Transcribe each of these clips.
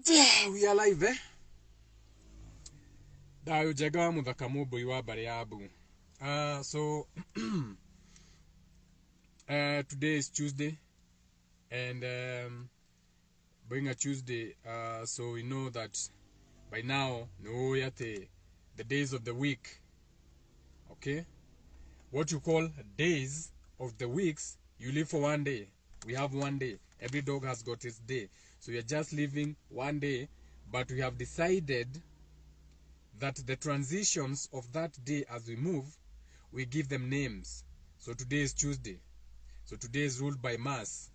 We are live, eh? Dayo jaga muthaka mubui wa Bariabu. So today is Tuesday, and being a Tuesday, so we know that by now, no yate the days of the week. Okay, what you call days of the weeks, you live for one day. We have one day. Every dog has got its day. So we are just living one day, but we have decided that the transitions of that day as we move, we give them names. So today is Tuesday. So today is ruled by Mars.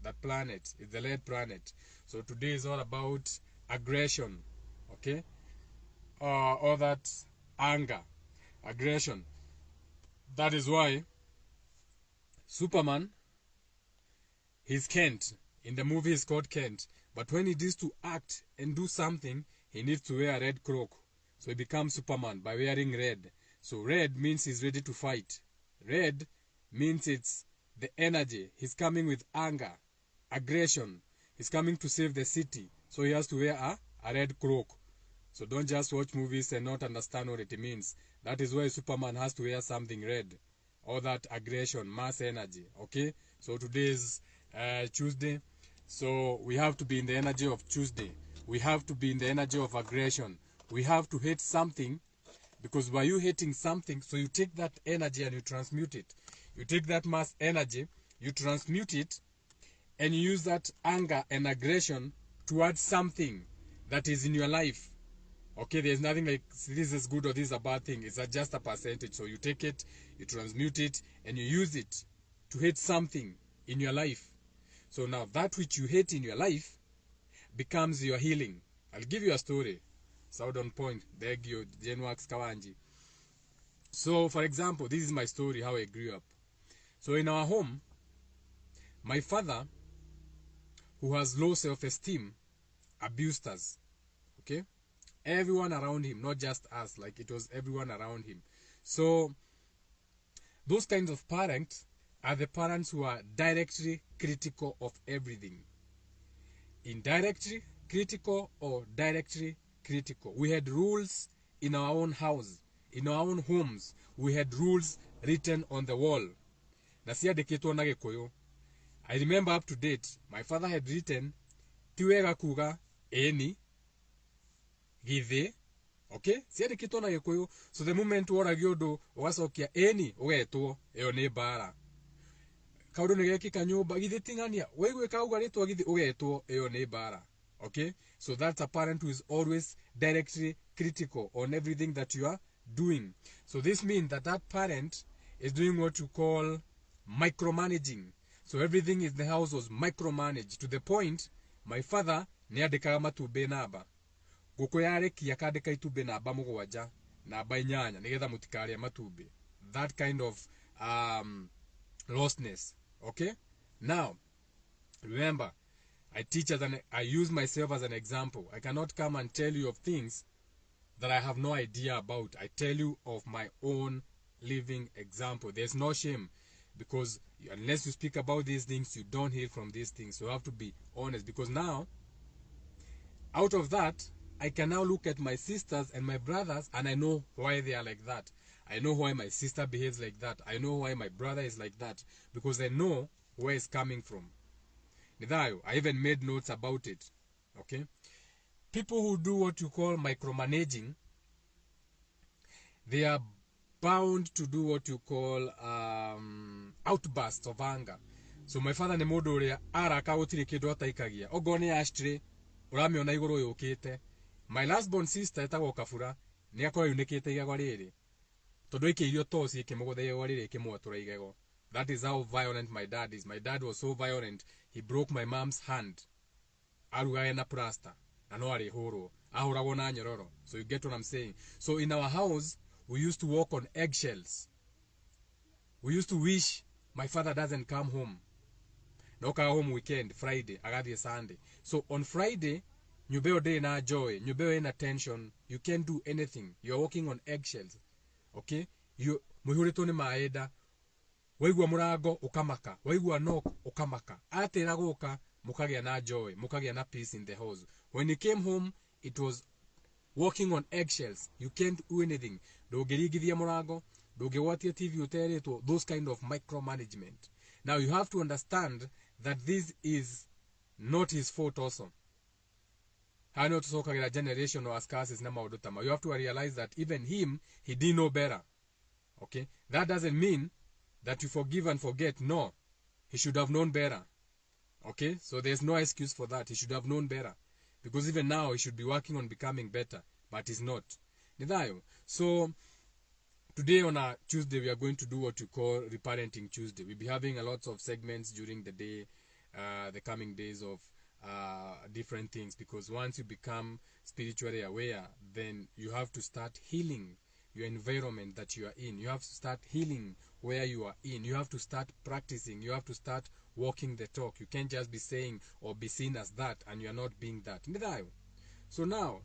That planet is the lead planet. So today is all about aggression. Okay? Or that anger. Aggression. That is why Superman, he's Kent. In the movie he's called Kent. But when he needs to act and do something, he needs to wear a red cloak. So he becomes Superman by wearing red. So red means he's ready to fight. Red means it's the energy. He's coming with anger, aggression. He's coming to save the city. So he has to wear a red cloak. So don't just watch movies and not understand what it means. That is why Superman has to wear something red. All that aggression, mass energy. Okay? So today is Tuesday. So we have to be in the energy of Tuesday. We have to be in the energy of aggression. We have to hate something, because by you hating something, so you take that energy and you transmute it. You take that mass energy, you transmute it, and you use that anger and aggression towards something that is in your life. Okay, there's nothing like this is good or this is a bad thing. It's just a percentage. So you take it, you transmute it, and you use it to hate something in your life. So now that which you hate in your life becomes your healing. I'll give you a story. Sound on point. Degio, Genwax Kawanji. So, for example, this is my story, how I grew up. So, in our home, my father, who has low self-esteem, abused us. Okay? Everyone around him, not just us, like it was everyone around him. So, those kinds of parents are the parents who are directly critical of everything. Indirectly critical or directly critical. We had rules in our own house, in our own homes. We had rules written on the wall. I remember up to date, my father had written, Tiwega kuga eni give. Okay? So the moment wora gyodo wasokia eni ugeto eyo ne bara. Kaudo negeki kanyoba githe tingania wewe kauga ritwa githi ugeto eyo ne bara. Okay? So that's a parent who is always directly critical on everything that you are doing. So this means that that parent is doing what you call micromanaging. So everything in the house was micromanaged to the point my father niandikaga matube naba. Guko yareki yakandika itube naba mugwaja naba inyanya nigetha mutikare matube. That kind of lostness. Okay? Now, remember, I use myself as an example. I cannot come and tell you of things that I have no idea about. I tell you of my own living example. There's no shame, because unless you speak about these things, you don't heal from these things. So you have to be honest, because now, out of that, I can now look at my sisters and my brothers, and I know why they are like that. I know why my sister behaves like that. I know why my brother is like that, because I know where it's coming from. I even made notes about it. Okay? People who do what you call micromanaging, they are bound to do what you call outbursts of anger. So my father nemodoria araka gutire kindu ataikagia. Ogone ashtre uramiona iguru yukite. My last born sister etagwo Kabura ni akora yunikite igagwa riri. Tondu ikiirio tosi ikimugutha igagwa riri ikimwatura igego. That is how violent my dad is. My dad was so violent, he broke my mom's hand. Arugaye na plaster. Na no ari horo. Ahuragwo na nyororo. So you get what I'm saying. So in our house, we used to walk on eggshells. We used to wish my father doesn't come home. No come home weekend, Friday, agathi Sunday. So on Friday, nyubeo day na joy, nyubeo na tension, you can't do anything. You're walking on eggshells. Okay? You muhurito ni maeda. Waigua murago ukamaka, waigua knock ukamaka. Atera goka mukagia na joy, mukagia na peace in the house. When you came home, it was walking on eggshells. You can't do anything. Ndũngĩringithia mũrango, ndũngĩgwatia TV ũteretwo, those kind of micromanagement. Now you have to understand that this is not his fault also. Hano tusokagira generational ascasis na maũndũ ta ma. You have to realize that even him, he didn't know better. Okay? That doesn't mean that you forgive and forget. No. He should have known better. Okay? So there's no excuse for that. He should have known better. Because even now, he should be working on becoming better. But he's not. Nidayo. So, today on a Tuesday, we are going to do what you call Reparenting Tuesday. We'll be having a lot of segments during the day, the coming days of different things. Because once you become spiritually aware, then you have to start healing your environment that you are in. You have to start healing where you are in. You have to start practicing. You have to start walking the talk. You can't just be saying or be seen as that and you are not being that. So now,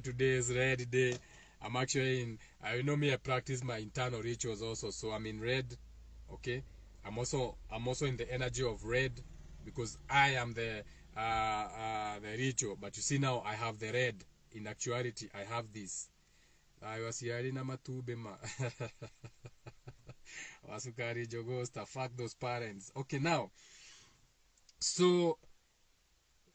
today is red day. I'm actually in, I know me, I practice my internal rituals also. So I'm in red. Okay. I'm also in the energy of red because I am the ritual. But you see now I have the red. In actuality, I have this. I was hearing a matubema. Wasukari jogosta, fuck those parents. Okay, now. So,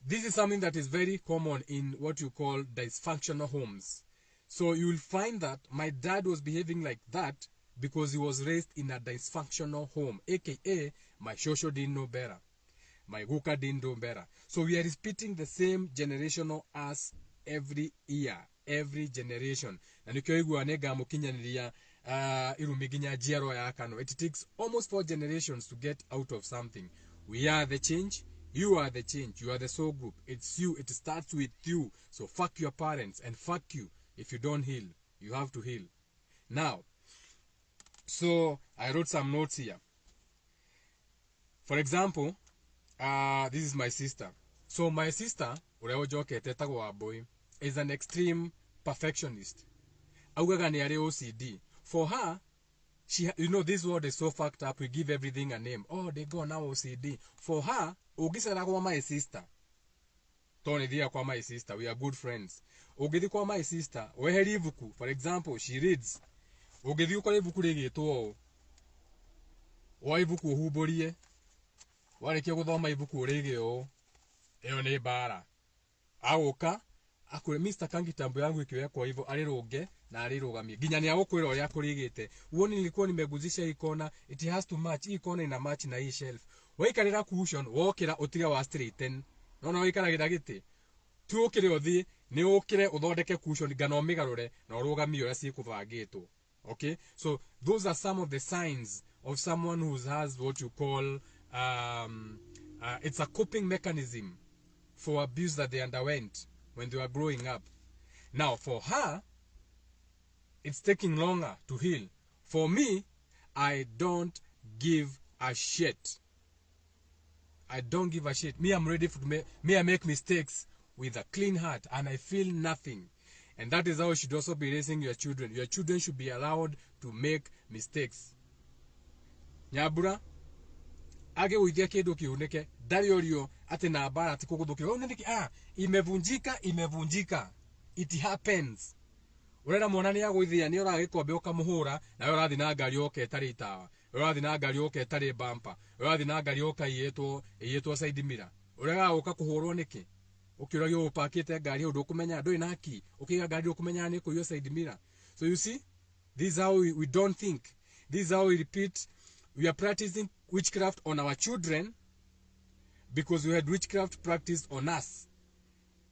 this is something that is very common in what you call dysfunctional homes. So, you will find that my dad was behaving like that because he was raised in a dysfunctional home. AKA, my shosho didn't know better. My guka didn't know better. So, we are repeating the same generational as every year, every generation. Na nikioigua nega mukinyaniria irumiginya jiaro ya kano. It takes almost 4 generations to get out of something. We are the change. You are the change. You are the soul group. It's you. It starts with you. So fuck your parents and fuck you. If you don't heal, you have to heal. Now, so I wrote some notes here. For example, this is my sister. So my sister, boy, is an extreme perfectionist. OCD. For her, this world is so fucked up. We give everything a name. Oh, they go now OCD. For her, my sister. Tony dia kwa my sister. We are good friends. Ogedi kwa my sister. Weheri ivuku. For example, she reads. Ogedi kwa ivuku regeto. Wa ivuku huborie. Wareke guthoma ivuku regeo. Eyo ni bara. Agoka akure Mr. Kangitambo yangu ikiwekwa hivyo aliroge na alirogamie ginya ni agokwira uria kurigite uoni nilikuwa nimeguzisha hii kona, it has to match hii kona, ina match na hii shelf. Waikarira cushion wokira utiga wa straighten no waikaragira giti tu ukire uthi ni ukire uthondeke cushion ngano migarure na urugamie uria cikubangitwo. Okay, so those are some of the signs of someone who has what you call it's a coping mechanism for abuse that they underwent when they were growing up. Now, for her, it's taking longer to heal. For me, I don't give a shit. I don't give a shit. Me, I'm ready for me. I make mistakes with a clean heart, and I feel nothing. And that is how you should also be raising your children. Your children should be allowed to make mistakes. Nyabura, age uithia kindu kiunike ndari orio ati na bara ati kuguthukira unendiki imevunjika, it happens. Urera mwana ni agwithia ni uragikombe ukamuhura na urathi na ngari oke tari tawa, urathi na ngari oke tari bumper, urathi na ngari oka iyetwo side mirror, urega uka kuhurwo niki ukiragio upakite ngari undu kumenya ndoi na ki ukiga ngari ukumenya ni kuyo side mirror. So you see, this is how we don't think. This is how we repeat. We are practicing witchcraft on our children because we had witchcraft practiced on us.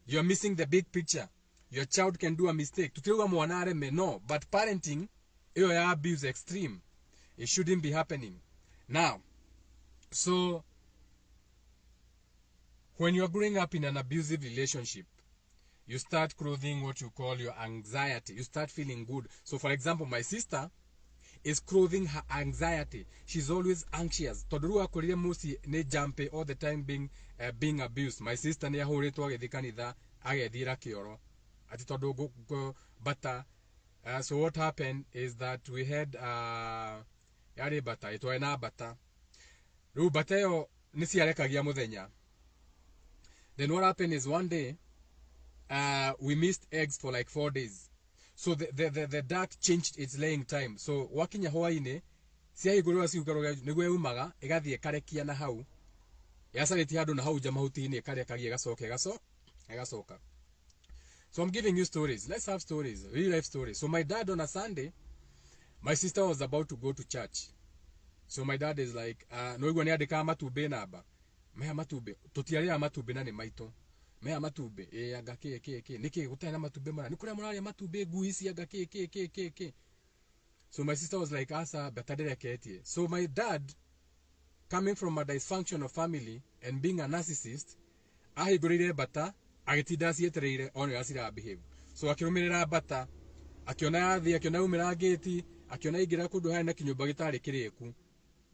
You are missing the big picture. Your child can do a mistake. No, but parenting, abuse extreme. It shouldn't be happening. Now, so when you are growing up in an abusive relationship, you start clothing what you call your anxiety. You start feeling good. So for example, my sister is clothing her anxiety. She's always anxious. Todurua kurie musi ne jampe all the time being abused. My sister ne ahoretwo agithikanitha agethira kioro. Ati todu bata. So what happened is that we had yari bata itwae na bata ru bata yo niciarekagia muthenya. Then what happened is one day we missed eggs for like 4 days. So the duck changed its laying time. So wakinya hwaine ciahingũrĩrwo ciugaruga nĩguo yumaga ĩgathiĩ ĩkarekia na hau yacarĩtie handũ na hau nja mahuti-inĩ ĩkarekagia ĩgacoka. So I'm giving you stories. Let's have stories, real life stories. So my dad on a Sunday, my sister was about to go to church. So my dad is like, no igua niandikaga matumbĩ namba. Meha matumbĩ. Tũtiarĩaga matumbĩ na nĩ maitũ. Meha matumbĩ. Anga kĩ. Nĩkĩ gũtarĩ na matumbĩ mara. Nĩ kũrĩa mũrarĩa matumbĩ ngui ici anga kĩ. So my sister was like, asa betadereketie. So my dad, coming from a dysfunctional family and being a narcissist, ahingũrĩire bata agitinda cietereire ono yacira behave. So akĩrũmĩrĩra bata akiona yathii akiona umĩra gate akiona ingira kundu hana kinyumba gitari kiriku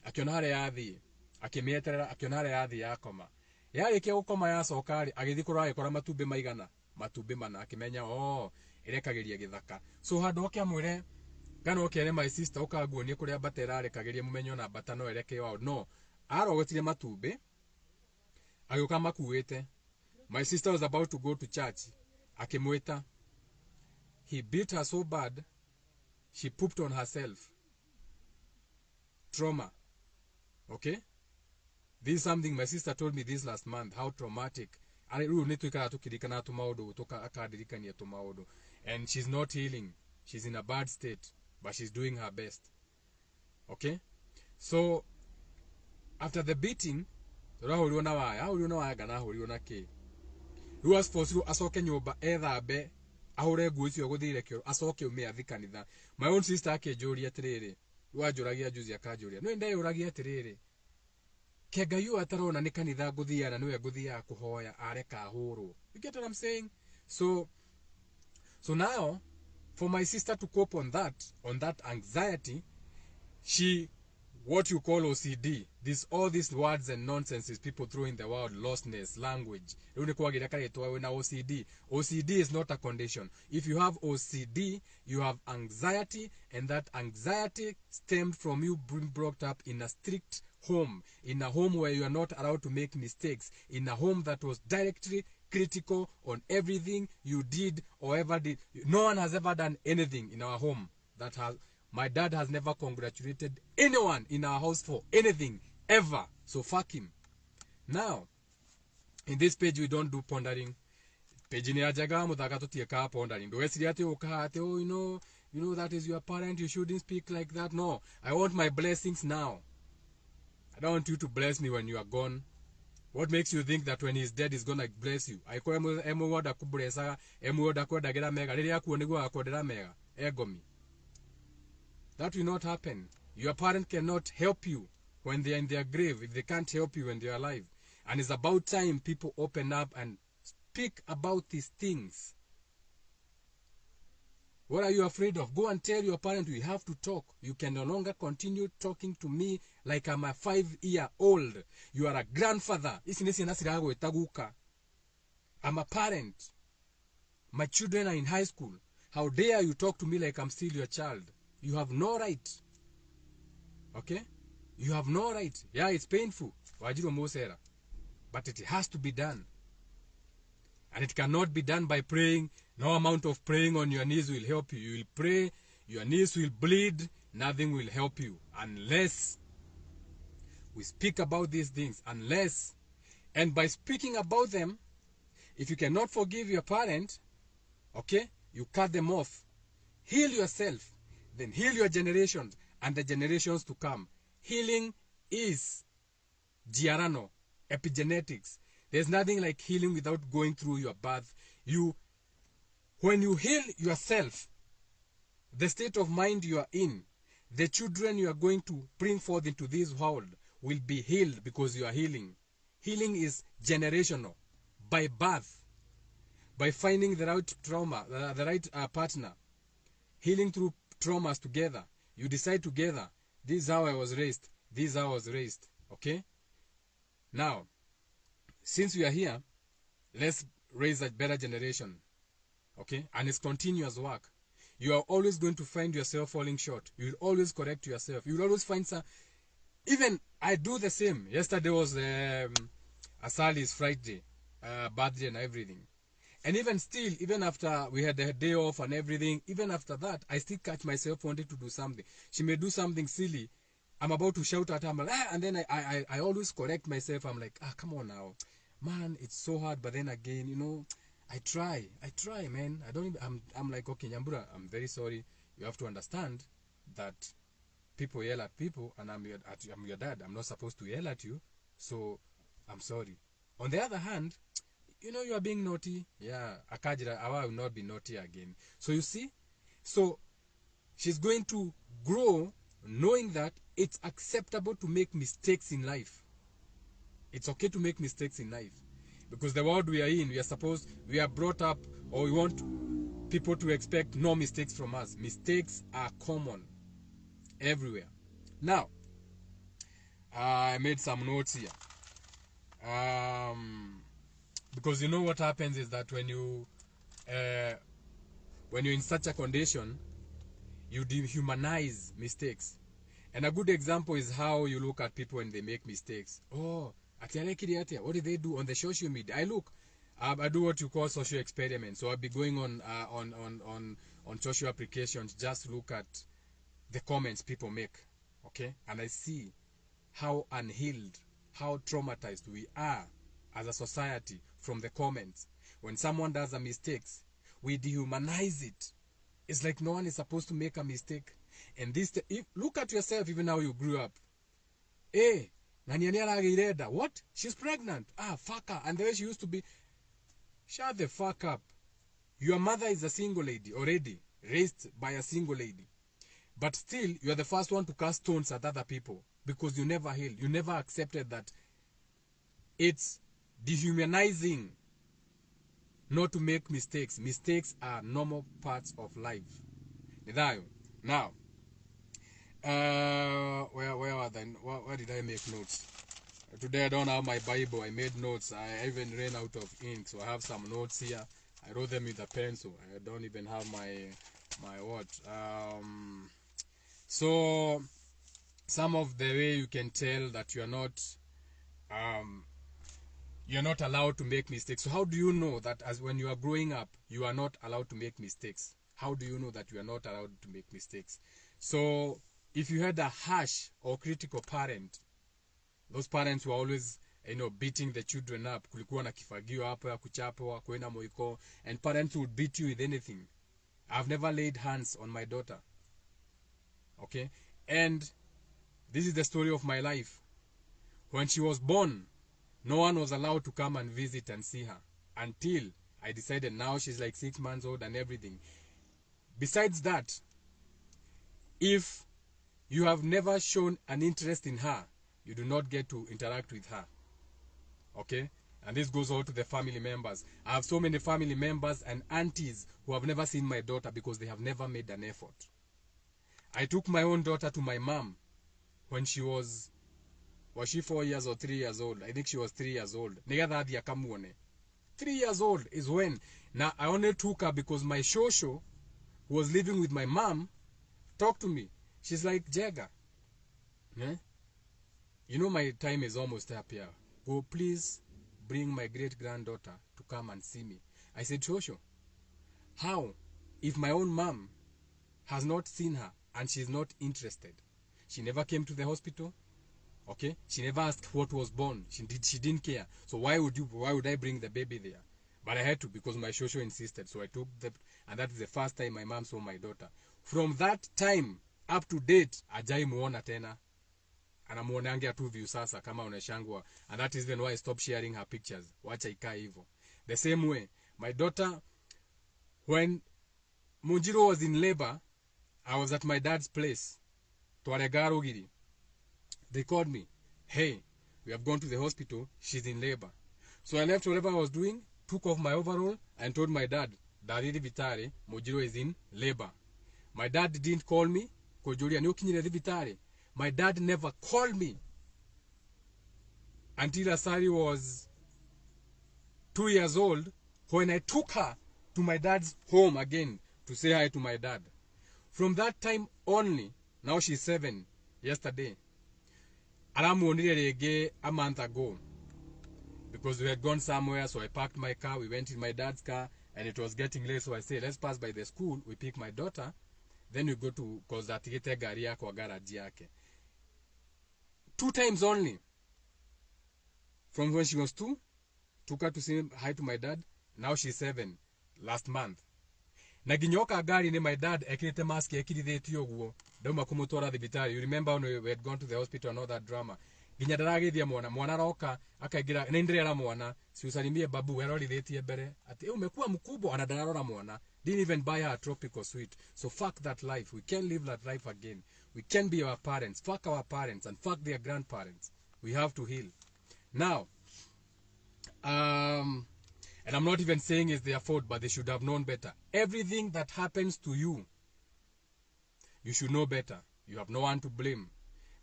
akiona hare yathii akimieterera akiona hare yathii yakoma yarikia gukoma yacoka agithii kura agikora matumbĩ maigana matumbĩ mana akimenya irekagiria githaka. So handu akiamwire ngano kere my sister ukaguonie kuria bata irarekagiria mumenyo na bata no ereke wao no arogotire matumbĩ agĩuka makuĩte. My sister was about to go to church. Akimwita. He beat her so bad, she pooped on herself. Trauma. Okay? This is something my sister told me this last month, how traumatic. And she's not healing. She's in a bad state, but she's doing her best. Okay? So, after the beating, who was forced to asoke nyoba ethambe ahure nguo icio guthire kio asoke umeathi kanitha. My own sister akejuria atiriri wanjuragia juzi akanjuria no ndeyuragia atiriri kega yu atarona ni kanitha nguthiana niwe nguthia kuhoya areka huru. You get what I'm saying? So now for my sister to cope on that anxiety, she what you call OCD, all these words and nonsenses people throw in the world, lostness, language. OCD. OCD is not a condition. If you have OCD, you have anxiety, and that anxiety stemmed from you being brought up in a strict home, in a home where you are not allowed to make mistakes, in a home that was directly critical on everything you did or ever did. No one has ever done anything in our home that has. My dad has never congratulated anyone in our house for anything, ever. So fuck him. Now, in this page we don't do pondering. Page ni ajaga mutaka tutieka pondering. Do esiriate ukahate, you know that is your parent, you shouldn't speak like that. No, I want my blessings now. I don't want you to bless me when you are gone. What makes you think that when he's dead he's gonna bless you? Aiko emu woda kublesa, emu woda kwendagera mega. Riri akuo niguo akwendera mega. Egomi. That will not happen. Your parent cannot help you when they are in their grave if they can't help you when they are alive. And it's about time people open up and speak about these things. What are you afraid of? Go and tell your parent we have to talk. You can no longer continue talking to me like I'm a 5-year-old. You are a grandfather. I'm a parent. My children are in high school. How dare you talk to me like I'm still your child? You have no right. Okay? You have no right. Yeah, it's painful. But it has to be done. And it cannot be done by praying. No amount of praying on your knees will help you. You will pray, your knees will bleed, nothing will help you. Unless we speak about these things. Unless, and by speaking about them, if you cannot forgive your parent, okay, you cut them off. Heal yourself. Then heal your generations and the generations to come. Healing is Giarano, epigenetics. There's nothing like healing without going through your birth. When you heal yourself, the state of mind you are in, the children you are going to bring forth into this world will be healed because you are healing. Healing is generational, by birth, by finding the right trauma, the right partner. Healing through traumas together. You decide together, this is how I was raised. This is how I was raised. Okay? Now, since we are here, let's raise a better generation. Okay? And it's continuous work. you are always going to find yourself falling short. You will always correct yourself. You will always find some. Even I do the same. Yesterday was Asali's Friday, birthday and everything. And even still, even after we had the day off and everything, even after that, I still catch myself wanting to do something. She may do something silly. I'm about to shout at her, like, and then I always correct myself. I'm like, come on now. Man, it's so hard. But then again, I try, man. I don't even, I'm like, okay, Nyambura, I'm very sorry. You have to understand that people yell at people, and I'm your dad. I'm not supposed to yell at you. So, I'm sorry. On the other hand, you are being naughty. Yeah, Akajira, I will not be naughty again. So you see, so she's going to grow knowing that it's acceptable to make mistakes in life. It's okay to make mistakes in life. Because the world we are in, we are brought up, or we want people to expect no mistakes from us. Mistakes are common everywhere. Now, I made some notes here. Because what happens is that when you're in such a condition, you dehumanize mistakes. And a good example is how you look at people when they make mistakes. Oh, what do they do on the social media? I do what you call social experiments. So I'll be going on social applications, just look at the comments people make. Okay? And I see how unhealed, how traumatized we are as a society from the comments. When someone does a mistake, we dehumanize it. It's like no one is supposed to make a mistake. And look at yourself, even how you grew up. Hey, what? She's pregnant. Fuck her. And the way she used to be. Shut the fuck up. Your mother is a single lady already, raised by a single lady. But still, you are the first one to cast stones at other people because you never healed. You never accepted that it's dehumanizing not to make mistakes. Mistakes are normal parts of life. Now, where did I make notes? Today I don't have my Bible. I made notes. I even ran out of ink, so I have some notes here. I wrote them with a pencil. I don't even have my what. So some of the way you can tell that you're not allowed to make mistakes. So how do you know that as when you are growing up, you are not allowed to make mistakes? How do you know that you are not allowed to make mistakes? So if you had a harsh or critical parent, those parents were always beating the children up. Kulikuwa na kifagio hapo ya kuchapwa, kuenda moiko, and parents would beat you with anything. I've never laid hands on my daughter. Okay? And this is the story of my life. When she was born, no one was allowed to come and visit and see her until I decided now she's like 6 months old and everything. Besides that, if you have never shown an interest in her, you do not get to interact with her. Okay? And this goes all to the family members. I have so many family members and aunties who have never seen my daughter because they have never made an effort. I took my own daughter to my mom when she was she 4 years or 3 years old? I think she was 3 years old. 3 years old is when. Now, I only took her because my shosho, who was living with my mom, talked to me. She's like, Jagger, my time is almost up here. Go, please bring my great-granddaughter to come and see me. I said, Shosho, how? If my own mom has not seen her and she's not interested. She never came to the hospital. Okay? She never asked what was born. She didn't care. So why would I bring the baby there? But I had to because my shosho insisted. So I took and that is the first time my mom saw my daughter. From that time up to date, ajai muona tena. Anamuonangia tu view sasa kama unashangwa. And that is even why I stopped sharing her pictures. Wacha ikae hivyo. The same way, my daughter, when Munjiro was in labor, I was at my dad's place. Tuaregarogiri. They called me. Hey, we have gone to the hospital. She's in labor. So I left whatever I was doing, took off my overall, and told my dad, Dariri Vitare, Mojiro is in labor. My dad didn't call me. My dad never called me until Asari was 2 years old, when I took her to my dad's home again to say hi to my dad. From that time only, now she's 7 yesterday. Alamuonire a month ago. Because we had gone somewhere, so I parked my car, we went in my dad's car, and it was getting late, so I said, let's pass by the school, we pick my daughter, then we go to, cause atigete gari yako wa garage yake. 2 times only. From when she was 2, took her to say hi to my dad, now she's 7, last month. Na ginyoka gari ni my dad, ekirite mask, ekiritheti oguo, dauma kumutwara thibitari. You remember when we had gone to the hospital and all that drama. Ginya daragithia mwana roka akaigira na indira mwana si usalimie babu erorithetie mbere ati umekuwa mkubwa anadarora mwana, didn't even buy her a tropical sweet. So fuck that life. We can't live that life again. We can't be our parents. Fuck our parents and fuck their grandparents. We have to heal. Now, and I'm not even saying it's their fault, but they should have known better. Everything that happens to you, you should know better. You have no one to blame.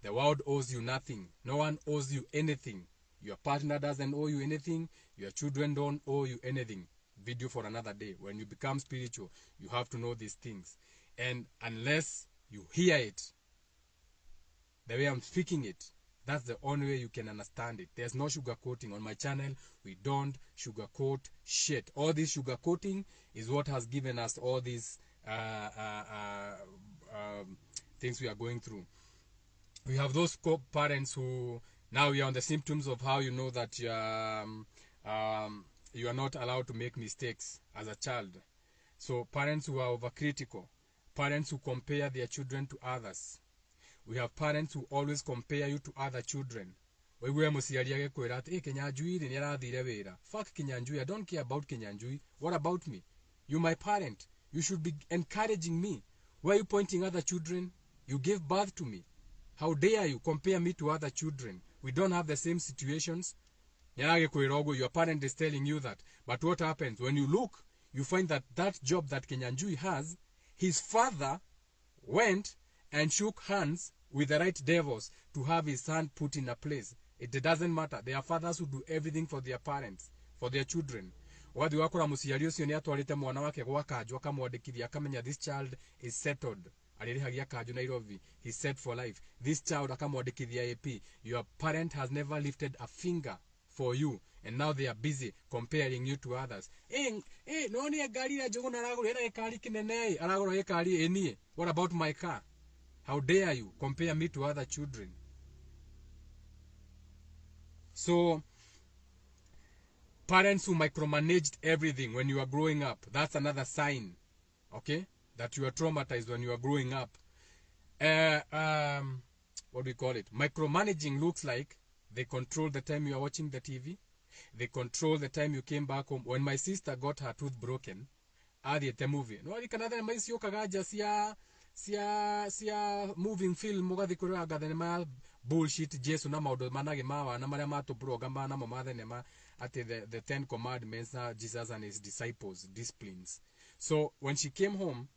The world owes you nothing. No one owes you anything. Your partner doesn't owe you anything. Your children don't owe you anything. Video for another day. When you become spiritual, you have to know these things. And unless you hear it, the way I'm speaking it, that's the only way you can understand it. There's no sugarcoating. On my channel, we don't sugarcoat shit. All this sugarcoating is what has given us all these things we are going through. We have those parents who, now we are on the symptoms of how you know that you are not allowed to make mistakes as a child. So parents who are overcritical, parents who compare their children to others. We have parents who always compare you to other children. Wewe musiari agekwira ati Kinyanjui ni arathire wira. Fuck Kinyanjui. I don't care about Kinyanjui. What about me? You my parent. You should be encouraging me. Why are you pointing other children? You gave birth to me. How dare you compare me to other children? We don't have the same situations. Your parent is telling you that. But what happens? When you look, you find that that job that Kinyanjui has, his father went and shook hands with the right devils to have his son put in a place. It doesn't matter. There are fathers who do everything for their parents, for their children. Wathi wakora musiari ucio ni atwarite mwana wake gwa kanjo akamwandikithia akamenya this child is settled. Alirihagia kanjo Nairobi. He's set for life. This child akamwandikithia AP. Your parent has never lifted a finger for you, and now they are busy comparing you to others. No ni gari ya jogo naragura ina gari kinene aragura ye gari enie. What about my car? How dare you compare me to other children? So, parents who micromanaged everything when you are growing up, that's another sign, okay, that you are traumatized when you are growing up. What do we call it? Micromanaging looks like they control the time you are watching the TV. They control the time you came back home. When my sister got her tooth broken, the movie. No, sia moving film mugathi kuria gathema bullshit Jesu na maudo manage mawa na maria mato program na mamathe nema at the 10 commandments na Jesus and his disciples disciplines. So when she came home,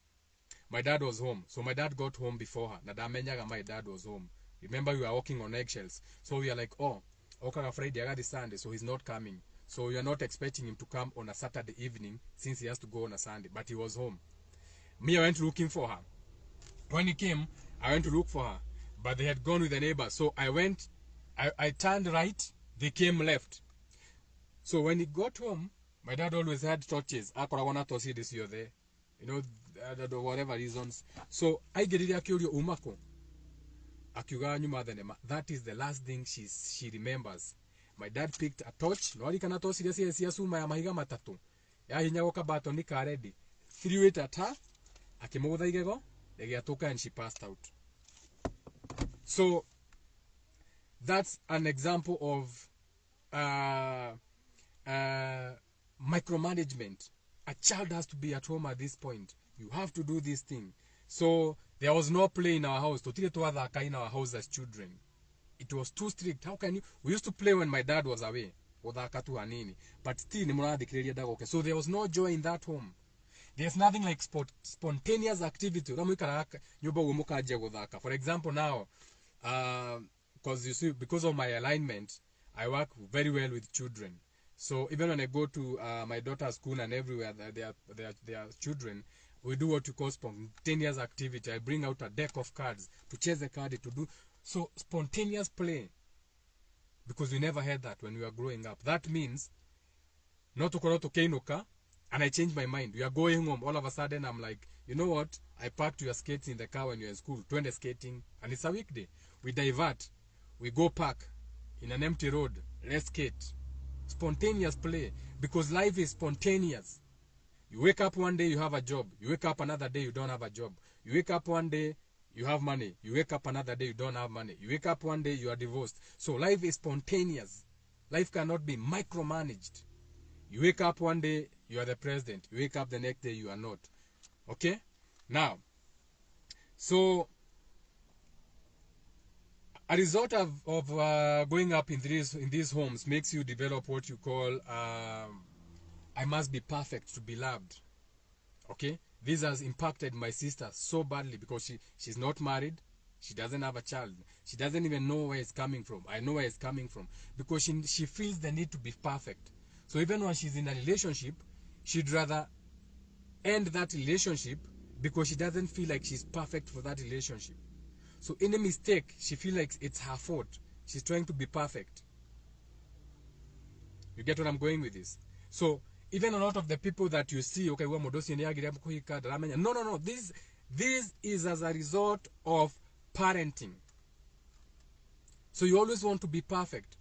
my dad was home. So my dad got home before her. Na damenyaga my dad was home. Remember, we were walking on eggshells. So we are like, oh, okay, Friday, I got Sunday, so he's not coming. So we are not expecting him to come on a Saturday evening since he has to go on a Sunday. But he was home. Me, I went looking for her. When he came, I went to look for her. But they had gone with the neighbor. So I turned right, they came left. So when he got home, my dad always had torches. I want to see this you're there. You know, whatever reasons. So I get it umako. That is the last thing she remembers. My dad picked a torch. No, can not see suma ya mahiga matatu. Ya hinyagoka batoni ka ready. Threw it at her. Akimogotha igego. And she passed out. So that's an example of micromanagement. A child has to be at home at this point. You have to do this thing. So there was no play in our house. In our house as children. It was too strict. How can you? We used to play when my dad was away. But still, so there was no joy in that home. There's nothing like spontaneous activity. For example, now, because you see, because of my alignment, I work very well with children. So even when I go to my daughter's school and everywhere, there are children, we do what you call spontaneous activity. I bring out a deck of cards to chase a card to do. So spontaneous play. Because we never had that when we were growing up. That means, not to and I change my mind. We are going home. All of a sudden, I'm like, you know what? I parked your skates in the car when you're in school. 20 skating. And it's a weekday. We divert. We go park in an empty road. Let's skate. Spontaneous play. Because life is spontaneous. You wake up one day, you have a job. You wake up another day, you don't have a job. You wake up one day, you have money. You wake up another day, you don't have money. You wake up one day, you are divorced. So life is spontaneous. Life cannot be micromanaged. You wake up one day, you are the president. You wake up the next day, you are not. Okay? Now, so a result of growing up in these homes makes you develop what you call I must be perfect to be loved. Okay? This has impacted my sister so badly because she's not married. She doesn't have a child. She doesn't even know where it's coming from. I know where it's coming from. Because she feels the need to be perfect. So even when she's in a relationship, she'd rather end that relationship because she doesn't feel like she's perfect for that relationship. So any mistake, she feels like it's her fault. She's trying to be perfect. You get what I'm going with this? So even a lot of the people that you see, okay, no. This is as a result of parenting. So you always want to be perfect.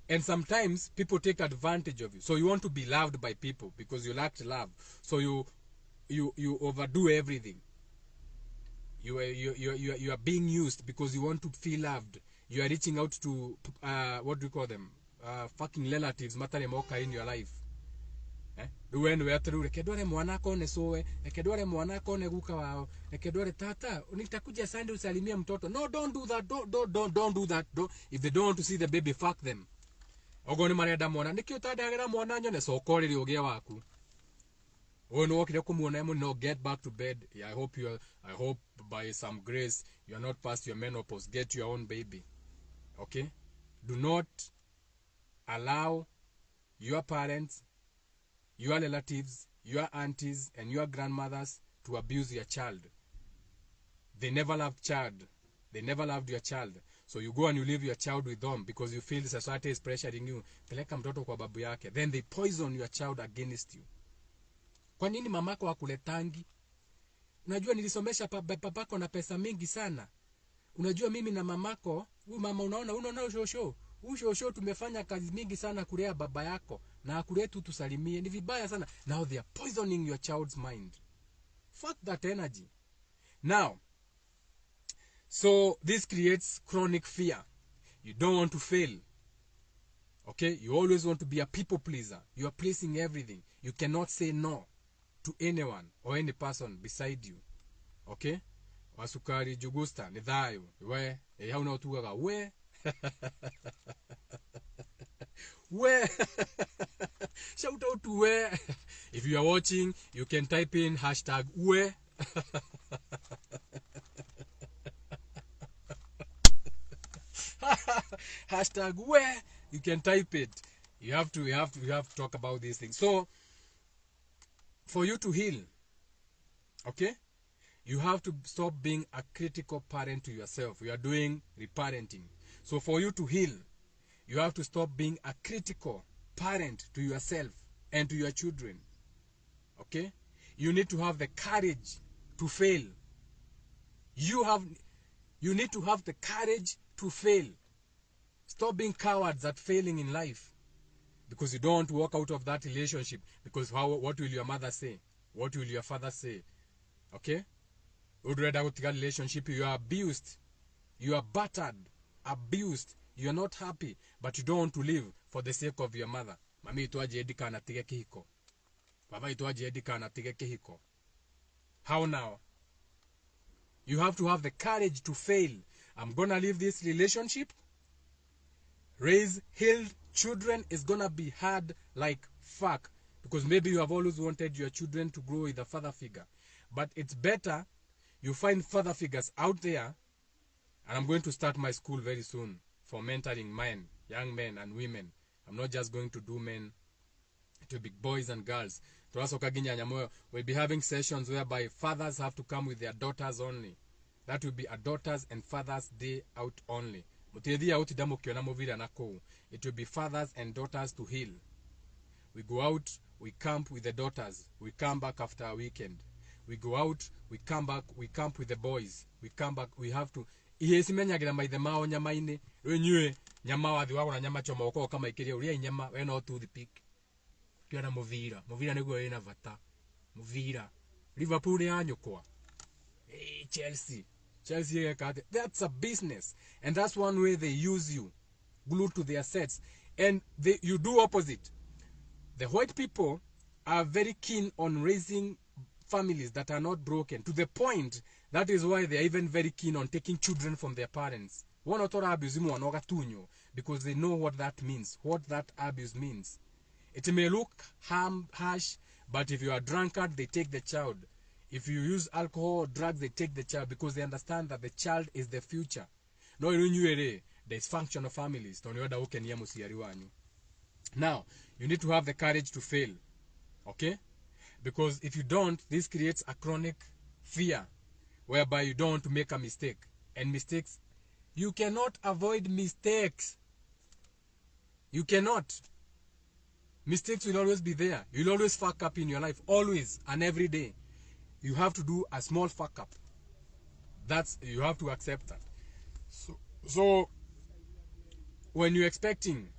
And sometimes people take advantage of you. So you want to be loved by people because you lack love. So you overdo everything. You are being used because you want to feel loved. You are reaching out to what do you call them? Fucking relatives in your life. When we are through, rekedore mwanako ne soe, rekedore mwanako ne guka wao, rekedore tata, nitakuja Sunday usalimia mtoto. No, don't do that. Don't do that. If they don't want to see the baby, fuck them. Ogoni marenda mwana, nikio tadagira mwana nyone so koriri ogia waku. Oh no, okire kumuona no, get back to bed. Yeah, I hope by some grace you are not past your menopause. Get your own baby. Okay? Do not allow your parents, your relatives, your aunties, and your grandmothers to abuse your child. They never loved child. They never loved your child. So you go and you leave your child with them because you feel society is pressuring you. Peleka mtoto kwa babu yake. Then they poison your child against you. Kwa nini mamako hakuletangi? Unajua nilisomesha babako na pesa mingi sana. Unajua mimi na mamako, huyu mama unaona ushosho tumefanya kazi mingi sana kulea baba yako na akuletu tusalimie. Ni vibaya sana. Now they are poisoning your child's mind. Fuck that energy. Now, so this creates chronic fear. You don't want to fail. Okay? You always want to be a people pleaser. You are pleasing everything. You cannot say no to anyone or any person beside you. Okay? Wasukari jugusta ni dhayo. We, hauna utugaga we. Where? Shout out to where. If you are watching, you can type in hashtag where. Hashtag where. You can type it. You have to talk about these things. So for you to heal, okay, you have to stop being a critical parent to yourself. We are doing reparenting. So for you to heal, you have to stop being a critical parent to yourself and to your children. Okay? You need to have the courage to fail. You need to have the courage to fail. Stop being cowards at failing in life. Because you don't want to walk out of that relationship. Because what will your mother say? What will your father say? Okay? Would rather out that relationship, you are abused. You are battered, abused. You are not happy, but you don't want to live for the sake of your mother. Mami ituaje edika anatige kihiko. Baba ituaje edika anatige kihiko. How now? You have to have the courage to fail. I'm gonna leave this relationship. Raise healed children is gonna be hard like fuck. Because maybe you have always wanted your children to grow with a father figure. But it's better you find father figures out there. And I'm going to start my school very soon for mentoring men, young men and women. I'm not just going to do men. It will be boys and girls. We'll be having sessions whereby fathers have to come with their daughters only. That will be a daughters and fathers day out only. It will be fathers and daughters to heal. We go out, we camp with the daughters. We come back after a weekend. We go out, we come back, we camp with the boys. We come back, we have to. Ihesimenyagira maithe mao nyama-ini renyue nyama wathi wagura nyama choma uko kama ikiria uria nyama we no toothpick kiona muvira niguo ina vata muvira Liverpool ya nyukwa Chelsea that's a business, and that's one way they use you, glued to their sets, and you do opposite. The white people are very keen on raising families that are not broken, to the point that is why they are even very keen on taking children from their parents. Because they know what that means, what that abuse means. It may look harsh, but if you are a drunkard, they take the child. If you use alcohol or drugs, they take the child because they understand that the child is the future. No, dysfunctional families. Now, you need to have the courage to fail. Okay? Because if you don't, this creates a chronic fear whereby you don't want to make a mistake. And mistakes, you cannot avoid mistakes. You cannot. Mistakes will always be there. You'll always fuck up in your life. Always and every day. You have to do a small fuck up. You have to accept that. So when you're expecting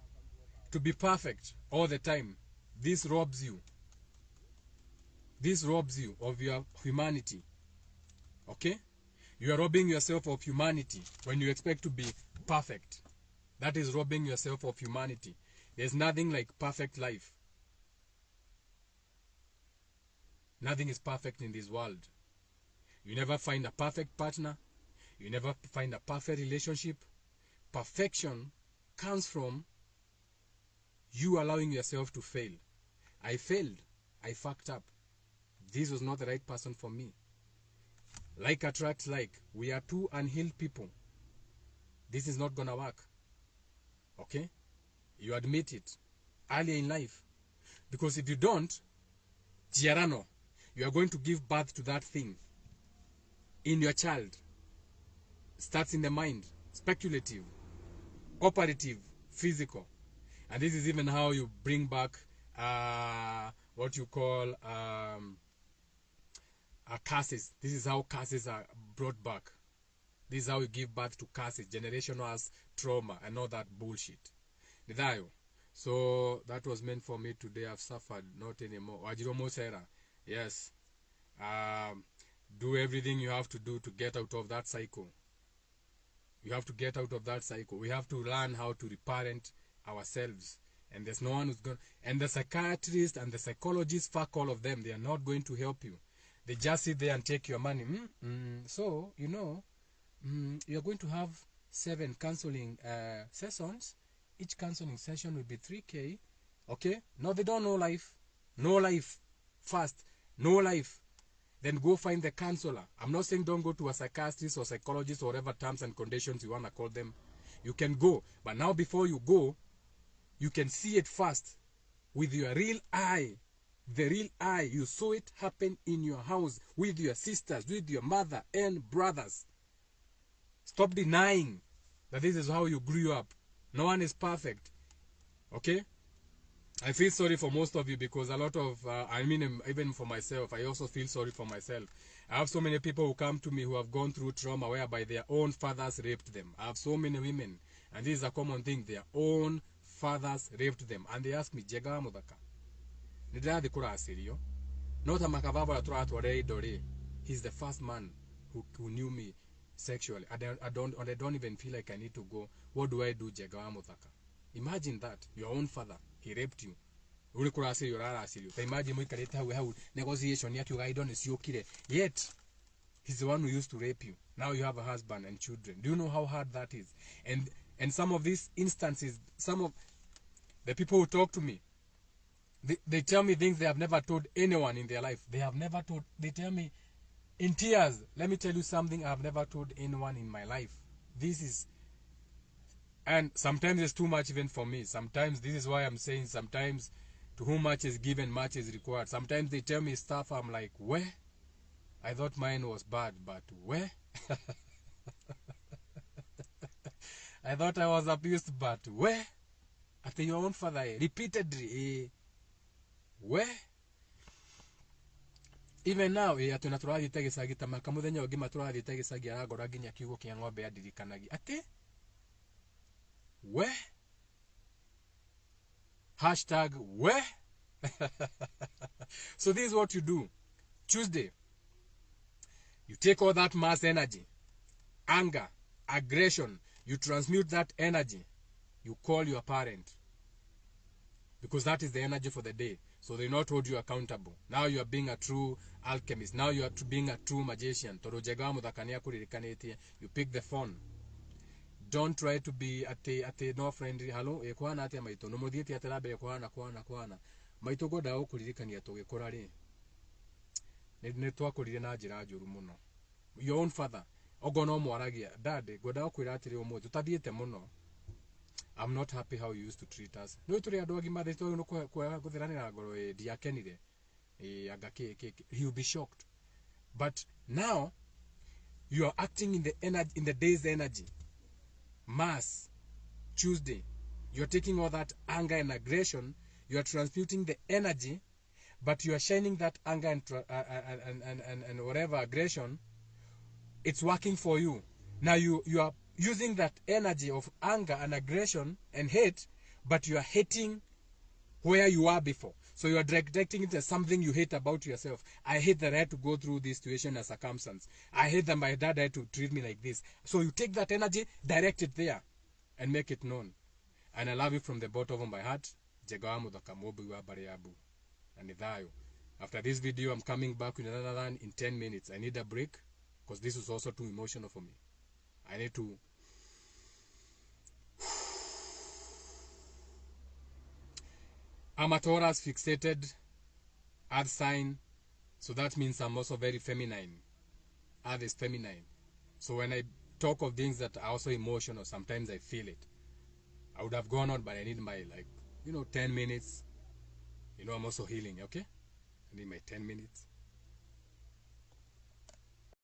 to be perfect all the time, this robs you. This robs you of your humanity. Okay? You are robbing yourself of humanity when you expect to be perfect. That is robbing yourself of humanity. There's nothing like perfect life. Nothing is perfect in this world. You never find a perfect partner. You never find a perfect relationship. Perfection comes from you allowing yourself to fail. I failed. I fucked up. This was not the right person for me. Like attracts like. We are two unhealed people. This is not gonna work. Okay? You admit it earlier in life. Because if you don't, Giarano, you are going to give birth to that thing in your child. Starts in the mind. Speculative, operative, physical. And this is even how you bring back what you call curses. This is how curses are brought back. This is how you give birth to curses, generational trauma, and all that bullshit. So that was meant for me today. I've suffered, not anymore. Wajiromo Sera, yes. Do everything you have to do to get out of that cycle. You have to get out of that cycle. We have to learn how to reparent ourselves. And there's no one who's going. And the psychiatrists and the psychologists, fuck all of them. They are not going to help you. They just sit there and take your money. So, you're going to have 7 counseling sessions. Each counseling session will be 3K. Okay? No, they don't know life. No life. First. No life. Then go find the counselor. I'm not saying don't go to a psychiatrist or psychologist or whatever terms and conditions you want to call them. You can go. But now before you go, you can see it first with your real eye. The real eye. You saw it happen in your house with your sisters, with your mother and brothers. Stop denying that this is how you grew up. No one is perfect. Okay? I feel sorry for most of you because a lot of, even for myself, I also feel sorry for myself. I have so many people who come to me who have gone through trauma whereby their own fathers raped them. I have so many women, and this is a common thing, their own fathers raped them. And they ask me, Jega Mudaka, Nidra de Kura Asirio? Not a Makavava Tore Dore. He's the first man who knew me sexually. I don't even feel like I need to go. What do I do, Jega Mudaka? Imagine that. Your own father. He raped you. Imagine negotiation yet he's the one who used to rape you. Now you have a husband and children. Do you know how hard that is? And some of these instances, some of the people who talk to me, they tell me things they have never told anyone in their life. They tell me in tears, let me tell you something I have never told anyone in my life. And sometimes it's too much even for me. Sometimes, this is why I'm saying sometimes To whom much is given, much is required. Sometimes they tell me stuff, I'm like, where? I thought mine was bad, but where? I thought I was abused, but where? At your own father, repeatedly, where? Even now, atu na tũrathiĩte gĩcagi ta maka mũthenya ũngĩ matũrathiĩte gĩcagi aragora nginya kiugo kĩa ng'ombe andirikanagia. Ati? Where? Hashtag where? So this is what you do. Tuesday, you take all that mass energy, anger, aggression, you transmute that energy, you call your parent. Because that is the energy for the day. So they not hold you accountable. Now you are being a true alchemist. Now you are being a true magician. You pick the phone. Don't try to be at no friendly. Hello, ekwana ate maito. No modieti ate labe kwana. Maito goda okuririkania tugikora ri. Ne twakorire na njira njuru muno. Your own father. Ogono mwaragia. Dad, goda okwira atiri omo tutathiete muno. I'm not happy how you used to treat us. No turi andu agima they told no kuthiranira ngoro ndiakenire. He will be shocked. But now you are acting in the energy, in the day's energy. Mass, Tuesday, you're taking all that anger and aggression, you are transmuting the energy, but you are shining that anger and whatever aggression, it's working for you. Now you are using that energy of anger and aggression and hate, but you are hating where you are before. So you are directing it as something you hate about yourself. I hate that I had to go through this situation as circumstance. I hate that my dad had to treat me like this. So you take that energy, direct it there, and make it known. And I love you from the bottom of my heart. After this video, I'm coming back with another one in 10 minutes. I need a break because this is also too emotional for me. I need to... I'm a Taurus fixated, earth sign, so that means I'm also very feminine. Earth is feminine. So when I talk of things that are also emotional, sometimes I feel it. I would have gone on, but I need my, 10 minutes. I'm also healing, okay? I need my 10 minutes.